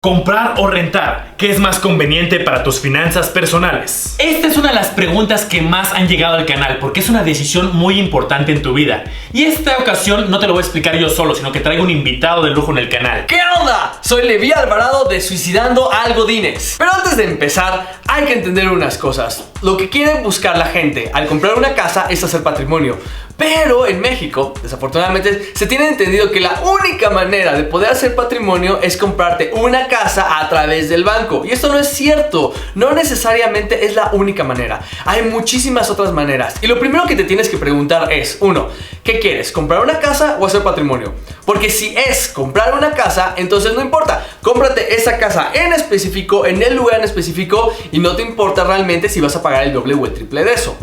¿Comprar o rentar? ¿Qué es más conveniente para tus finanzas personales? Esta es una de las preguntas que más han llegado al canal porque es una decisión muy importante en tu vida. Y esta ocasión no te lo voy a explicar yo solo, sino que traigo un invitado de lujo en el canal. ¿Qué onda? Soy Levi Alvarado de Suicidando Algodines. Pero antes de empezar, hay que entender unas cosas. Lo que quiere buscar la gente al comprar una casa es hacer patrimonio. Pero en México, desafortunadamente, se tiene entendido que la única manera de poder hacer patrimonio es comprarte una casa a través del banco. Y esto no es cierto. No necesariamente es la única manera. Hay muchísimas otras maneras. Y lo primero que te tienes que preguntar es, uno, ¿qué quieres? ¿Comprar una casa o hacer patrimonio? Porque si es comprar una casa, entonces no importa. Cómprate esa casa en específico, en el lugar en específico, y no te importa realmente si vas a pagar el doble o el triple de eso.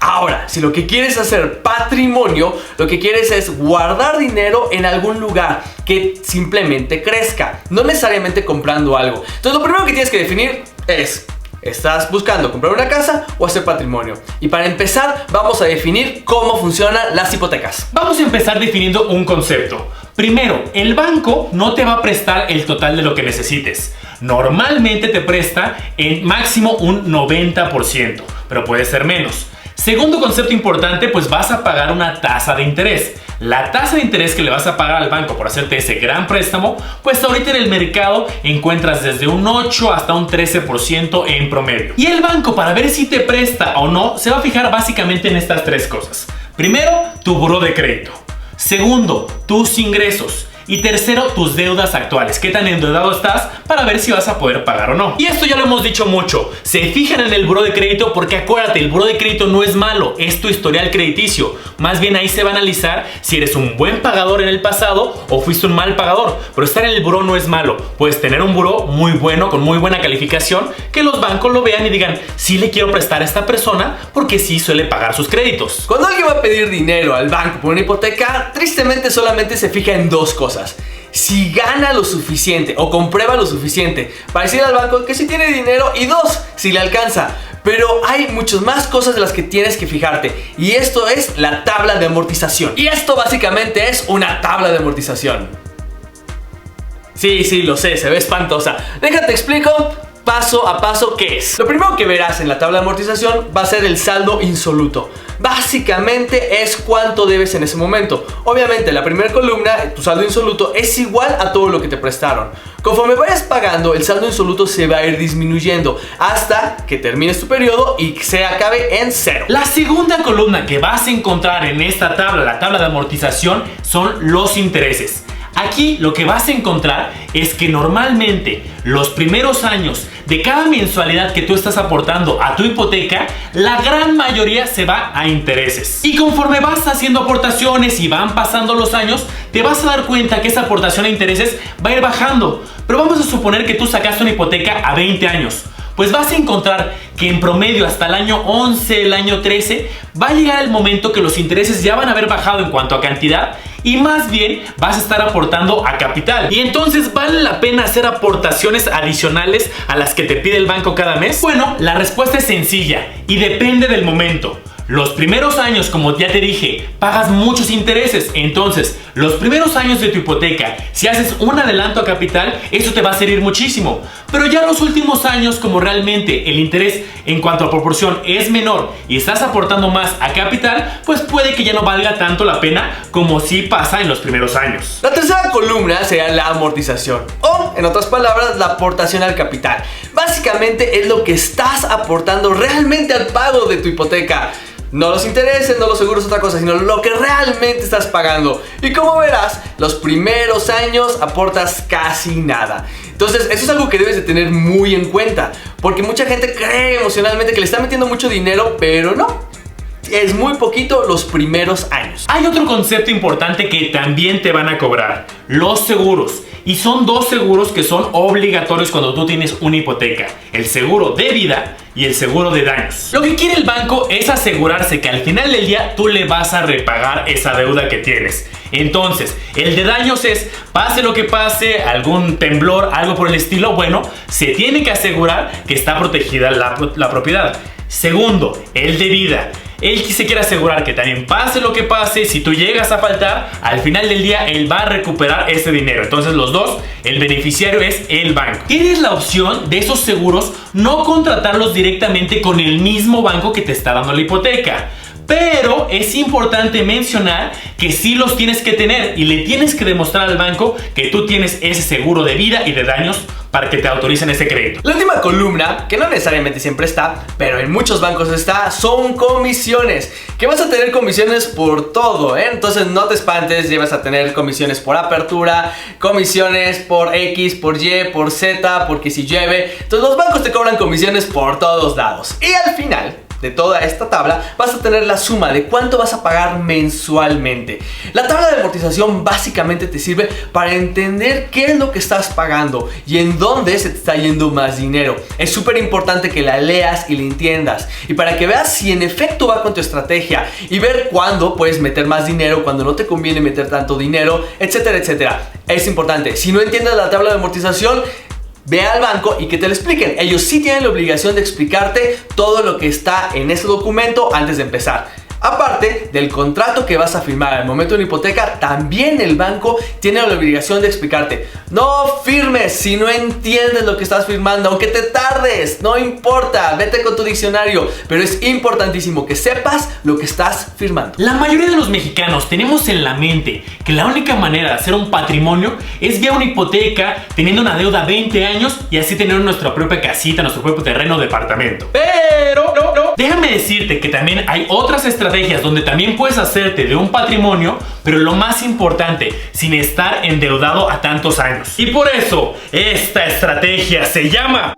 Ahora, si lo que quieres es hacer patrimonio, lo que quieres es guardar dinero en algún lugar que simplemente crezca, no necesariamente comprando algo. Entonces lo primero que tienes que definir es: ¿estás buscando comprar una casa o hacer patrimonio? Y para empezar, vamos a definir cómo funcionan las hipotecas. Vamos a empezar definiendo un concepto. Primero, el banco no te va a prestar el total de lo que necesites. Normalmente te presta en máximo un 90%, pero puede ser menos. Segundo concepto importante, pues vas a pagar una tasa de interés. La tasa de interés que le vas a pagar al banco por hacerte ese gran préstamo, pues ahorita en el mercado encuentras desde un 8 hasta un 13% en promedio. Y el banco, para ver si te presta o no, se va a fijar básicamente en estas tres cosas. Primero, tu buró de crédito. Segundo, tus ingresos. Y tercero, tus deudas actuales. ¿Qué tan endeudado estás? Para ver si vas a poder pagar o no. Y esto ya lo hemos dicho mucho. Se fijan en el buró de crédito porque acuérdate, el buró de crédito no es malo, es tu historial crediticio. Más bien ahí se va a analizar si eres un buen pagador en el pasado o fuiste un mal pagador. Pero estar en el buró no es malo. Puedes tener un buró muy bueno, con muy buena calificación, que los bancos lo vean y digan: sí le quiero prestar a esta persona porque sí suele pagar sus créditos. Cuando alguien va a pedir dinero al banco por una hipoteca, tristemente solamente se fija en dos cosas: si gana lo suficiente o comprueba lo suficiente para decir al banco que sí tiene dinero, y dos, si le alcanza. Pero hay muchas más cosas de las que tienes que fijarte, y esto es la tabla de amortización. Y esto básicamente es una tabla de amortización. Sí, lo sé, se ve espantosa. Déjate explico paso a paso qué es. Lo primero que verás en la tabla de amortización va a ser el saldo insoluto. Básicamente es cuánto debes en ese momento. Obviamente la primera columna, tu saldo insoluto, es igual a todo lo que te prestaron. Conforme vayas pagando, el saldo insoluto se va a ir disminuyendo hasta que termines tu periodo y se acabe en cero. La segunda columna que vas a encontrar en esta tabla, la tabla de amortización, son los intereses. Aquí lo que vas a encontrar es que normalmente los primeros años de cada mensualidad que tú estás aportando a tu hipoteca, la gran mayoría se va a intereses. Y conforme vas haciendo aportaciones y van pasando los años, te vas a dar cuenta que esa aportación a intereses va a ir bajando. Pero vamos a suponer que tú sacaste una hipoteca a 20 años. Pues vas a encontrar que en promedio hasta el año 11, el año 13, va a llegar el momento que los intereses ya van a haber bajado en cuanto a cantidad y más bien vas a estar aportando a capital. Y entonces, ¿vale la pena hacer aportaciones adicionales a las que te pide el banco cada mes? Bueno, la respuesta es sencilla y depende del momento. Los primeros años, como ya te dije, pagas muchos intereses. Entonces, los primeros años de tu hipoteca, si haces un adelanto a capital, eso te va a servir muchísimo. Pero ya los últimos años, como realmente el interés en cuanto a proporción es menor y estás aportando más a capital, pues puede que ya no valga tanto la pena como si pasa en los primeros años. La tercera columna será la amortización, o en otras palabras, la aportación al capital. Básicamente es lo que estás aportando realmente al pago de tu hipoteca. No los intereses, no los seguros, otra cosa, sino lo que realmente estás pagando. Y como verás, los primeros años aportas casi nada. Entonces, eso es algo que debes de tener muy en cuenta, porque mucha gente cree emocionalmente que le está metiendo mucho dinero, pero no. Es muy poquito los primeros años. Hay otro concepto importante que también te van a cobrar: los seguros. Y son dos seguros que son obligatorios cuando tú tienes una hipoteca: el seguro de vida y el seguro de daños. Lo que quiere el banco es asegurarse que al final del día tú le vas a repagar esa deuda que tienes. Entonces, el de daños es, pase lo que pase, algún temblor, algo por el estilo, bueno, se tiene que asegurar que está protegida la propiedad. Segundo, el de vida. él se quiere asegurar que también pase lo que pase, si tú llegas a faltar, al final del día él va a recuperar ese dinero. Entonces los dos, el beneficiario es el banco. Tienes la opción de esos seguros no contratarlos directamente con el mismo banco que te está dando la hipoteca. Pero es importante mencionar que sí los tienes que tener y le tienes que demostrar al banco que tú tienes ese seguro de vida y de daños para que te autoricen ese crédito. La última columna, que no necesariamente siempre está, pero en muchos bancos está, son comisiones. Que vas a tener comisiones por todo, ¿eh? Entonces no te espantes, ya vas a tener comisiones por apertura, comisiones por X, por Y, por Z, porque si llueve. Entonces los bancos te cobran comisiones por todos lados. Y al final de toda esta tabla vas a tener la suma de cuánto vas a pagar mensualmente. La tabla de amortización básicamente te sirve para entender qué es lo que estás pagando y en dónde se te está yendo más dinero. Es súper importante que la leas y la entiendas, y para que veas si en efecto va con tu estrategia y ver cuándo puedes meter más dinero, cuándo no te conviene meter tanto dinero, etcétera, etcétera. Es importante. Si no entiendes la tabla de amortización, ve al banco y que te lo expliquen. Ellos sí tienen la obligación de explicarte todo lo que está en ese documento antes de empezar. Aparte del contrato que vas a firmar al momento de una hipoteca, también el banco tiene la obligación de explicarte. No firmes si no entiendes lo que estás firmando, aunque te tardes, no importa, vete con tu diccionario, pero es importantísimo que sepas lo que estás firmando. La mayoría de los mexicanos tenemos en la mente que la única manera de hacer un patrimonio es vía una hipoteca, teniendo una deuda 20 años y así tener nuestra propia casita, nuestro propio terreno o departamento. Pero no. Déjame decirte que también hay otras estrategias donde también puedes hacerte de un patrimonio, pero lo más importante, sin estar endeudado a tantos años. Y por eso, esta estrategia se llama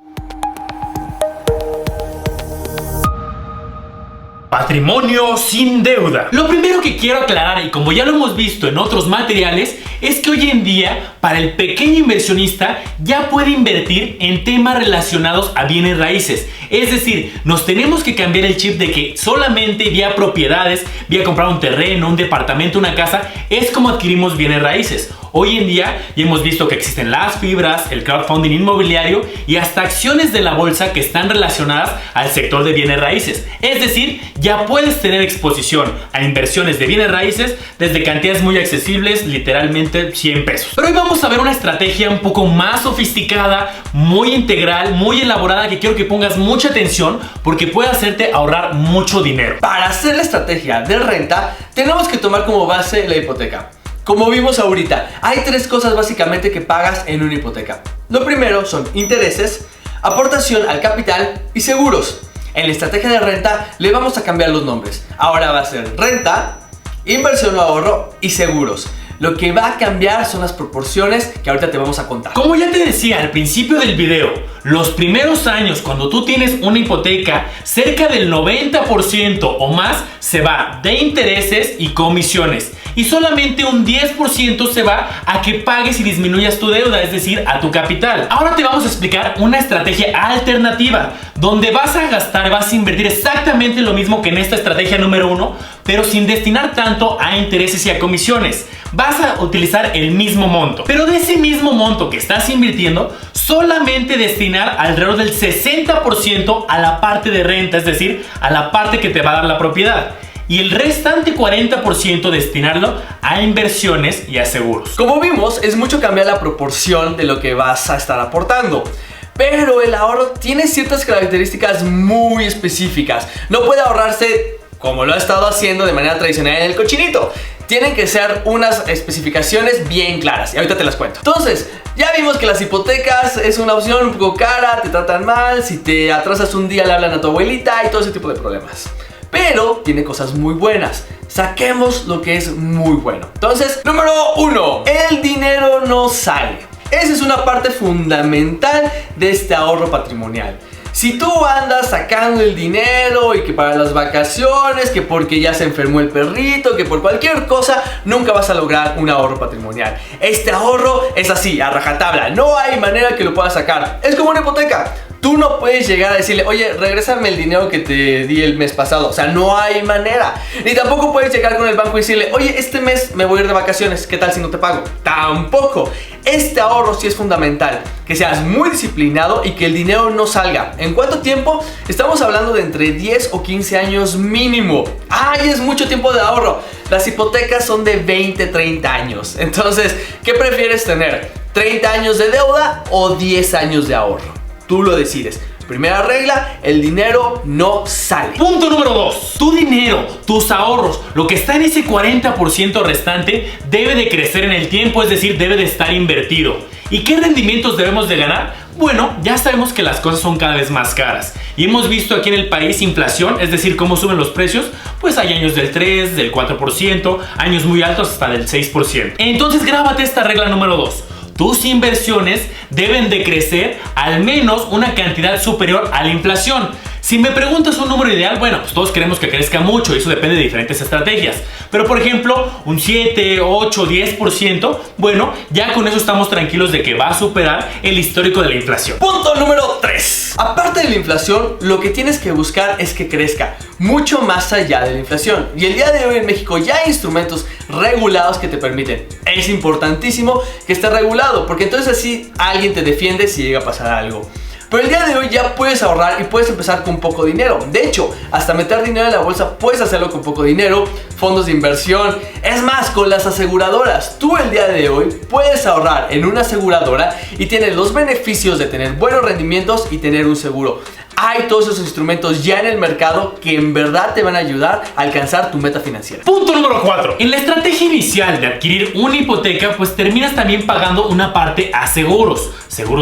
patrimonio sin deuda. Lo primero que quiero aclarar, y como ya lo hemos visto en otros materiales, es que hoy en día para el pequeño inversionista ya puede invertir en temas relacionados a bienes raíces. Es decir, nos tenemos que cambiar el chip de que solamente vía propiedades, vía comprar un terreno, un departamento, una casa, es como adquirimos bienes raíces. Hoy en día ya hemos visto que existen las fibras, el crowdfunding inmobiliario y hasta acciones de la bolsa que están relacionadas al sector de bienes raíces. Es decir, ya puedes tener exposición a inversiones de bienes raíces desde cantidades muy accesibles, literalmente 100 pesos. Pero hoy vamos a ver una estrategia un poco más sofisticada, muy integral, muy elaborada, que quiero que pongas mucha atención porque puede hacerte ahorrar mucho dinero. Para hacer la estrategia de renta, tenemos que tomar como base la hipoteca. Como vimos ahorita, hay tres cosas básicamente que pagas en una hipoteca. Lo primero son intereses, aportación al capital y seguros. En la estrategia de renta le vamos a cambiar los nombres. Ahora va a ser renta, inversión o ahorro y seguros. Lo que va a cambiar son las proporciones que ahorita te vamos a contar. Como ya te decía al principio del video, los primeros años cuando tú tienes una hipoteca, cerca del 90% o más se va de intereses y comisiones. Y solamente un 10% se va a que pagues y disminuyas tu deuda, es decir, a tu capital. Ahora te vamos a explicar una estrategia alternativa donde vas a gastar, vas a invertir exactamente lo mismo que en esta estrategia número 1, pero sin destinar tanto a intereses y a comisiones. Vas a utilizar el mismo monto, pero de ese mismo monto que estás invirtiendo, solamente destinar alrededor del 60% a la parte de renta, es decir, a la parte que te va a dar la propiedad. Y el restante 40% destinarlo a inversiones y a seguros. Como vimos, es mucho cambiar la proporción de lo que vas a estar aportando. Pero el ahorro tiene ciertas características muy específicas. No puede ahorrarse como lo ha estado haciendo de manera tradicional en el cochinito. Tienen que ser unas especificaciones bien claras y ahorita te las cuento. Entonces, ya vimos que las hipotecas es una opción un poco cara, te tratan mal, si te atrasas un día le hablan a tu abuelita y todo ese tipo de problemas. Pero tiene cosas muy buenas. Saquemos lo que es muy bueno. Entonces, número 1, el dinero no sale. Esa es una parte fundamental de este ahorro patrimonial. Si tú andas sacando el dinero y que para las vacaciones, que porque ya se enfermó el perrito, que por cualquier cosa, nunca vas a lograr un ahorro patrimonial. Este ahorro es así, a rajatabla. No hay manera que lo puedas sacar. Es como una hipoteca. Tú no puedes llegar a decirle, oye, regrésame el dinero que te di el mes pasado. O sea, no hay manera. Ni tampoco puedes llegar con el banco y decirle, oye, este mes me voy a ir de vacaciones, ¿qué tal si no te pago? Tampoco. Este ahorro sí es fundamental, que seas muy disciplinado y que el dinero no salga. ¿En cuánto tiempo? Estamos hablando de entre 10 o 15 años mínimo. ¡Ay, es mucho tiempo de ahorro! Las hipotecas son de 20, 30 años. Entonces, ¿qué prefieres tener? ¿30 años de deuda o 10 años de ahorro? Tú lo decides. Primera regla, el dinero no sale. Punto número 2. Tu dinero, tus ahorros, lo que está en ese 40% restante debe de crecer en el tiempo, es decir, debe de estar invertido. ¿Y qué rendimientos debemos de ganar? Bueno, ya sabemos que las cosas son cada vez más caras y hemos visto aquí en el país inflación, es decir, cómo suben los precios. Pues hay años del 3, del 4%, años muy altos hasta del 6%. Entonces grábate esta regla número 2. Tus inversiones deben de crecer al menos una cantidad superior a la inflación. Si me preguntas un número ideal, bueno, pues todos queremos que crezca mucho y eso depende de diferentes estrategias. Pero por ejemplo, un 7, 8, 10%, bueno, ya con eso estamos tranquilos de que va a superar el histórico de la inflación. Punto número 3. Aparte de la inflación, lo que tienes que buscar es que crezca mucho más allá de la inflación. Y el día de hoy en México ya hay instrumentos regulados que te permiten. Es importantísimo que esté regulado, porque entonces así alguien te defiende si llega a pasar algo. Pero el día de hoy ya puedes ahorrar y puedes empezar con poco dinero. De hecho, hasta meter dinero en la bolsa puedes hacerlo con poco dinero, fondos de inversión. Es más, con las aseguradoras. Tú el día de hoy puedes ahorrar en una aseguradora y tienes los beneficios de tener buenos rendimientos y tener un seguro. Hay todos esos instrumentos ya en el mercado que en verdad te van a ayudar a alcanzar tu meta financiera. Punto número 4. En la estrategia inicial de adquirir una hipoteca, pues terminas también pagando una parte a seguros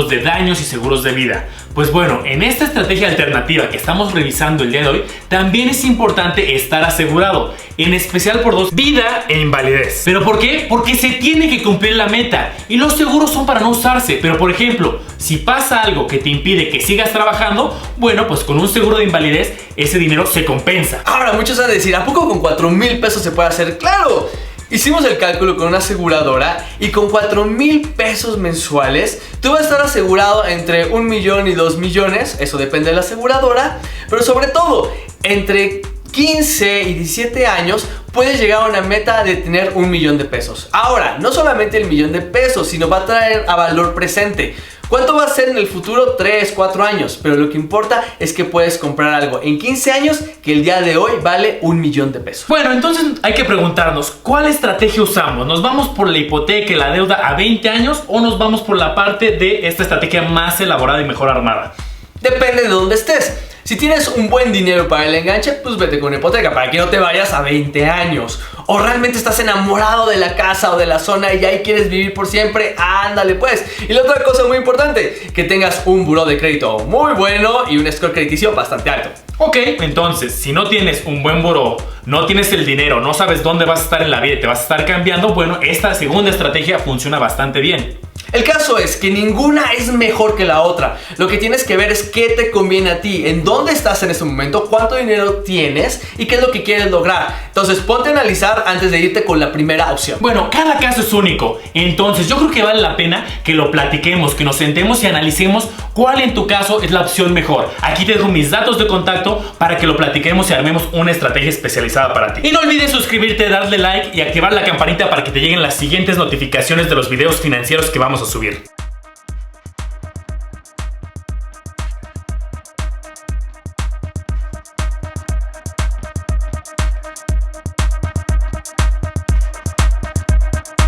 de daños y seguros de vida. Pues bueno, en esta estrategia alternativa que estamos revisando el día de hoy, también es importante estar asegurado, en especial por dos: vida e invalidez. ¿Pero por qué? Porque se tiene que cumplir la meta y los seguros son para no usarse. Pero por ejemplo, si pasa algo que te impide que sigas trabajando, bueno, pues con un seguro de invalidez ese dinero se compensa. Ahora muchos van a decir, ¿a poco con 4,000 pesos se puede hacer? ¡Claro! Hicimos el cálculo con una aseguradora y con 4,000 pesos mensuales tú vas a estar asegurado entre 1 millón y 2 millones, eso depende de la aseguradora, pero sobre todo entre 15 y 17 años puedes llegar a una meta de tener 1 millón de pesos. Ahora, no solamente el millón de pesos, sino va a traer a valor presente. ¿Cuánto va a ser en el futuro? 3, 4 años. Pero lo que importa es que puedes comprar algo en 15 años que el día de hoy vale 1 millón de pesos. Bueno, entonces hay que preguntarnos, ¿cuál estrategia usamos? ¿Nos vamos por la hipoteca y la deuda a 20 años o nos vamos por la parte de esta estrategia más elaborada y mejor armada? Depende de dónde estés. Si tienes un buen dinero para el enganche, pues vete con hipoteca para que no te vayas a 20 años. O realmente estás enamorado de la casa o de la zona y ahí quieres vivir por siempre, ándale pues. Y la otra cosa muy importante, que tengas un buró de crédito muy bueno y un score crediticio bastante alto. Ok, entonces, si no tienes un buen buró, no tienes el dinero, no sabes dónde vas a estar en la vida y te vas a estar cambiando, bueno, esta segunda estrategia funciona bastante bien. El caso es que ninguna es mejor que la otra. Lo que tienes que ver es qué te conviene a ti, en dónde estás en este momento, cuánto dinero tienes y qué es lo que quieres lograr. Entonces ponte a analizar antes de irte con la primera opción. Bueno, cada caso es único. Entonces yo creo que vale la pena que lo platiquemos, que nos sentemos y analicemos cuál en tu caso es la opción mejor. Aquí te dejo mis datos de contacto para que lo platiquemos y armemos una estrategia especializada para ti. Y no olvides suscribirte, darle like y activar la campanita para que te lleguen las siguientes notificaciones de los videos financieros que vamos a subir.